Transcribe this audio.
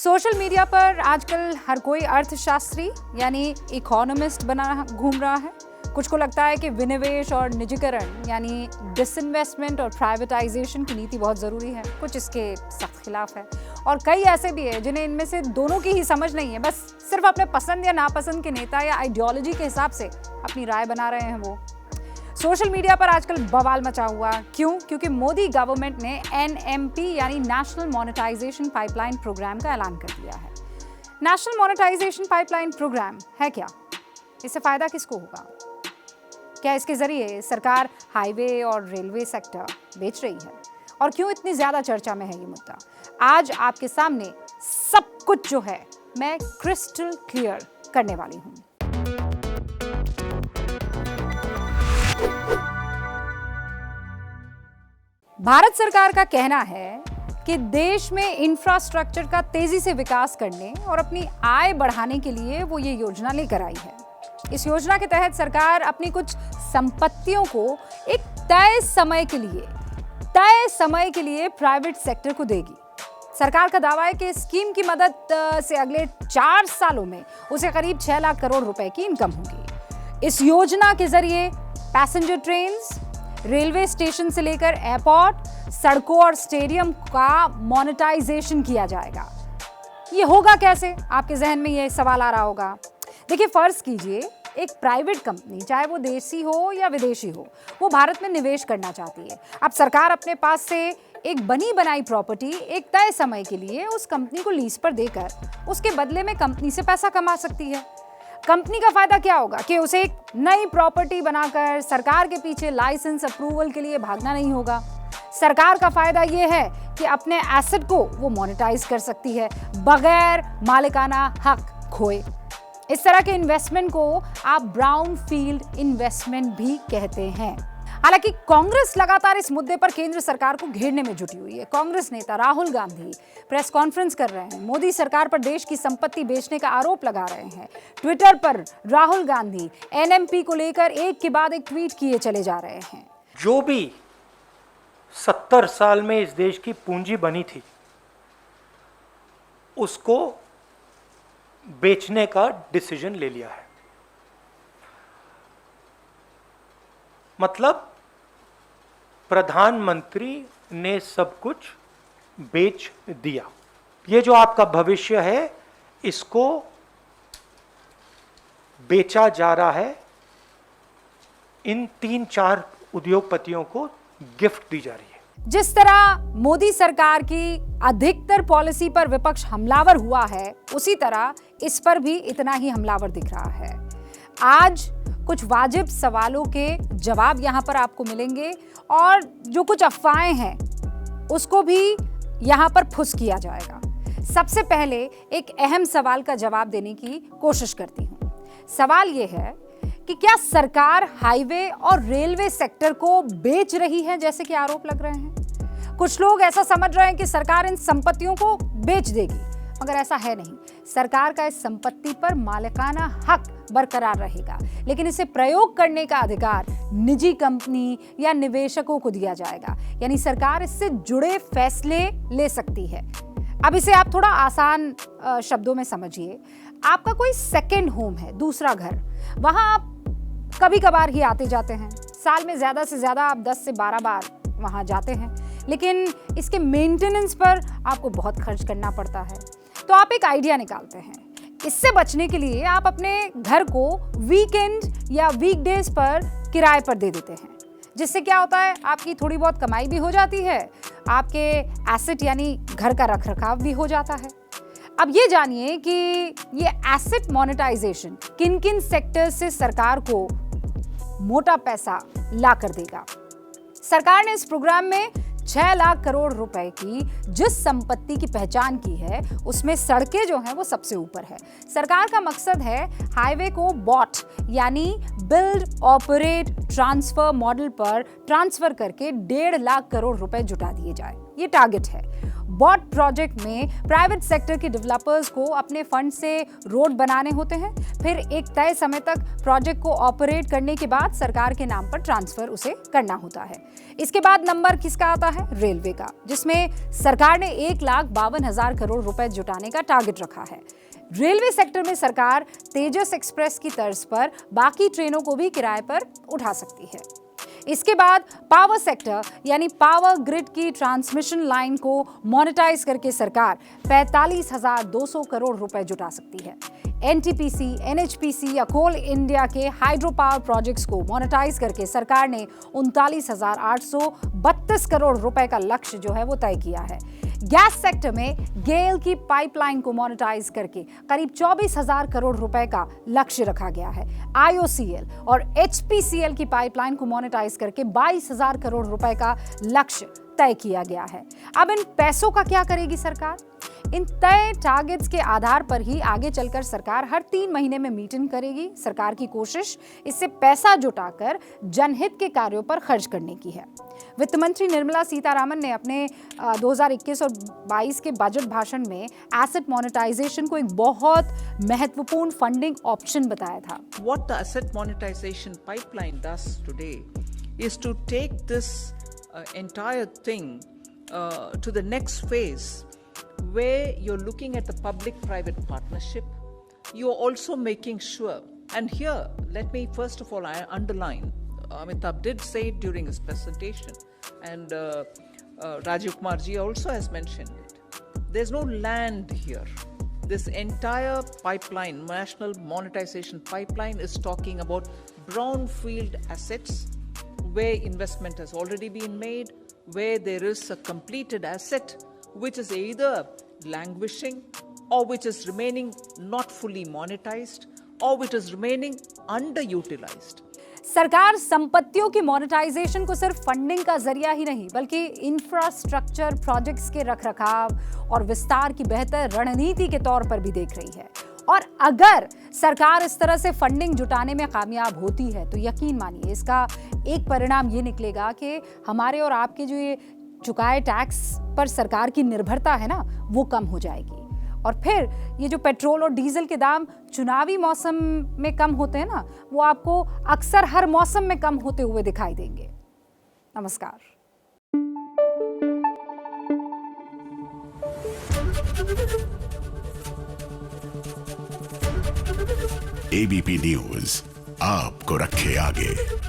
Social media पर आजकल हर कोई अर्थशास्त्री यानी इकोनॉमिस्ट बना घूम रहा है। कुछ को लगता है कि विनिवेश और निजीकरण यानी डिसइन्वेस्टमेंट और प्राइवेटाइजेशन की नीति बहुत ज़रूरी है। कुछ इसके सख्त खिलाफ है और कई ऐसे भी है जिन्हें इनमें से दोनों की ही समझ नहीं है, बस सिर्फ अपने पसंद या नापसंद के नेता या आइडियोलॉजी के हिसाब से अपनी राय बना रहे हैं। वो सोशल मीडिया पर आजकल बवाल मचा हुआ। क्यों? क्योंकि मोदी गवर्नमेंट ने NMP यानी नेशनल मोनेटाइजेशन पाइपलाइन प्रोग्राम का ऐलान कर दिया है। नेशनल मोनेटाइजेशन पाइपलाइन प्रोग्राम है क्या? इससे फायदा किसको होगा? क्या इसके जरिए सरकार हाईवे और रेलवे सेक्टर बेच रही है? और क्यों इतनी ज्यादा चर्चा में है ये मुद्दा? आज आपके सामने सब कुछ जो है मैं क्रिस्टल क्लियर करने वाली हूं। भारत सरकार का कहना है कि देश में इंफ्रास्ट्रक्चर का तेजी से विकास करने और अपनी आय बढ़ाने के लिए वो ये योजना लेकर आई है। इस योजना के तहत सरकार अपनी कुछ संपत्तियों को एक तय समय के लिए प्राइवेट सेक्टर को देगी। सरकार का दावा है कि इस स्कीम की मदद से अगले 4 सालों में उसे करीब 6 लाख करोड़ रुपए की इनकम होगी। इस योजना के जरिए पैसेंजर ट्रेन्स, रेलवे स्टेशन से लेकर एयरपोर्ट, सड़कों और स्टेडियम का मोनेटाइजेशन किया जाएगा। ये होगा कैसे? आपके जहन में ये सवाल आ रहा होगा। देखिए, फर्ज कीजिए एक प्राइवेट कंपनी, चाहे वो देसी हो या विदेशी हो, वो भारत में निवेश करना चाहती है। अब सरकार अपने पास से एक बनी बनाई प्रॉपर्टी एक तय समय के लिए उस कंपनी को लीज पर देकर उसके बदले में कंपनी से पैसा कमा सकती है। कंपनी का फायदा क्या होगा कि उसे एक नई प्रॉपर्टी बनाकर सरकार के पीछे लाइसेंस अप्रूवल के लिए भागना नहीं होगा। सरकार का फायदा यह है कि अपने एसेट को वो मोनेटाइज कर सकती है बगैर मालिकाना हक खोए। इस तरह के इन्वेस्टमेंट को आप ब्राउन फील्ड इन्वेस्टमेंट भी कहते हैं। हालांकि कांग्रेस लगातार इस मुद्दे पर केंद्र सरकार को घेरने में जुटी हुई है। कांग्रेस नेता राहुल गांधी प्रेस कॉन्फ्रेंस कर रहे हैं, मोदी सरकार पर देश की संपत्ति बेचने का आरोप लगा रहे हैं। ट्विटर पर राहुल गांधी NMP को लेकर एक के बाद एक ट्वीट किए चले जा रहे हैं। जो भी 70 साल में इस देश की पूंजी बनी थी उसको बेचने का डिसीजन ले लिया है। मतलब प्रधानमंत्री ने सब कुछ बेच दिया। ये जो आपका भविष्य है इसको बेचा जा रहा है। इन 3-4 उद्योगपतियों को गिफ्ट दी जा रही है। जिस तरह मोदी सरकार की अधिकतर पॉलिसी पर विपक्ष हमलावर हुआ है, उसी तरह इस पर भी इतना ही हमलावर दिख रहा है। आज कुछ वाजिब सवालों के जवाब यहां पर आपको मिलेंगे और जो कुछ अफवाहें हैं उसको भी यहां पर फुस किया जाएगा। सबसे पहले एक अहम सवाल का जवाब देने की कोशिश करती हूं। सवाल यह है कि क्या सरकार हाईवे और रेलवे सेक्टर को बेच रही है जैसे कि आरोप लग रहे हैं? कुछ लोग ऐसा समझ रहे हैं कि सरकार इन संपत्तियों को बेच देगी, मगर ऐसा है नहीं। सरकार का इस संपत्ति पर मालिकाना हक बरकरार रहेगा, लेकिन इसे प्रयोग करने का अधिकार निजी कंपनी या निवेशकों को दिया जाएगा। यानी सरकार इससे जुड़े फैसले ले सकती है। अब इसे आप थोड़ा आसान शब्दों में समझिए। आपका कोई सेकंड होम है, दूसरा घर, वहां आप कभी कभार ही आते जाते हैं। साल में ज्यादा से ज्यादा आप 10 से 12 बार वहां जाते हैं, लेकिन इसके मेंटेनेंस पर आपको बहुत खर्च करना पड़ता है। तो आप एक आइडिया निकालते हैं। इससे बचने के लिए आप अपने घर को वीकेंड या वीकडेज पर किराए पर दे देते हैं, जिससे क्या होता है, आपकी थोड़ी बहुत कमाई भी हो जाती है, आपके एसेट यानी घर का रखरखाव भी हो जाता है। अब ये जानिए कि ये एसेट मोनेटाइजेशन किन किन सेक्टर से सरकार को मोटा पैसा ला कर देगा। सरकार ने इस प्रोग्राम में 6 लाख करोड़ रुपए की जिस संपत्ति की पहचान की है उसमें सड़कें जो हैं वो सबसे ऊपर है। सरकार का मकसद है हाईवे को बॉट यानी बिल्ड ऑपरेट ट्रांसफर मॉडल पर ट्रांसफर करके 1.5 लाख करोड़ रुपए जुटा दिए जाए। ये टारगेट है। बॉट प्रोजेक्ट में प्राइवेट सेक्टर के डेवलपर्स को अपने फंड से रोड बनाने होते हैं, फिर एक तय समय तक प्रोजेक्ट को ऑपरेट करने के बाद सरकार के नाम पर ट्रांसफर उसे करना होता है। इसके बाद नंबर किसका आता है? रेलवे का, जिसमें सरकार ने 1,52,000 करोड़ रुपए जुटाने का टारगेट रखा है। रेलवे सेक्टर में सरकार तेजस एक्सप्रेस की तर्ज पर बाकी ट्रेनों को भी किराए पर उठा सकती है। इसके बाद पावर सेक्टर यानी पावर ग्रिड की ट्रांसमिशन लाइन को मोनेटाइज करके सरकार 45,200 करोड़ रुपए जुटा सकती है। एनटीपीसी, एनएचपीसी या कोल इंडिया के हाइड्रो पावर प्रोजेक्ट्स को मोनेटाइज करके सरकार ने 39,832 करोड़ रुपए का लक्ष्य जो है वो तय किया है। गैस सेक्टर में गेल की पाइपलाइन को मोनेटाइज करके करीब 24,000 करोड़ रुपए का लक्ष्य रखा गया है। आईओसीएल और एचपीसीएल की पाइपलाइन को मोनेटाइज करके 22,000 करोड़ रुपए का लक्ष्य तय किया गया है। अब इन पैसों का क्या करेगी सरकार? इन तय टारगेट्स के आधार पर ही आगे चलकर सरकार हर 3 महीने में मीटिंग करेगी। सरकार की कोशिश इससे पैसा जुटाकर जनहित के कार्यों पर खर्च करने की है। वित्त मंत्री निर्मला सीतारामन ने अपने 2021 और 22 के बजट भाषण में एसेट मोनेटाइजेशन को एक बहुत महत्वपूर्ण फंडिंग ऑप्शन बताया था। What the asset monetization pipeline does today is to take this entire thing to the next phase, where you're looking at the public-private partnership. You're also making sure, and here let me first of all underline, Amitabh did say it during his presentation, and Rajiv Kumar ji also has mentioned it. There's no land here. This entire pipeline, national monetization pipeline, is talking about brownfield assets where investment has already been made, where there is a completed asset which is either languishing or which is remaining not fully monetized or which is remaining underutilized. सरकार संपत्तियों की monetization को सिर्फ funding का जरिया ही नहीं बल्कि infrastructure projects के रखरखाव और विस्तार की बेहतर रणनीति के तौर पर भी देख रही है। और अगर सरकार इस तरह से फंडिंग जुटाने में कामयाब होती है तो यकीन मानिए इसका एक परिणाम ये निकलेगा कि हमारे और आपके जो ये चुकाए टैक्स पर सरकार की निर्भरता है ना, वो कम हो जाएगी। और फिर ये जो पेट्रोल और डीजल के दाम चुनावी मौसम में कम होते हैं ना, वो आपको अक्सर हर मौसम में कम होते हुए दिखाई देंगे। नमस्कार। एबीपी न्यूज आपको रखे आगे।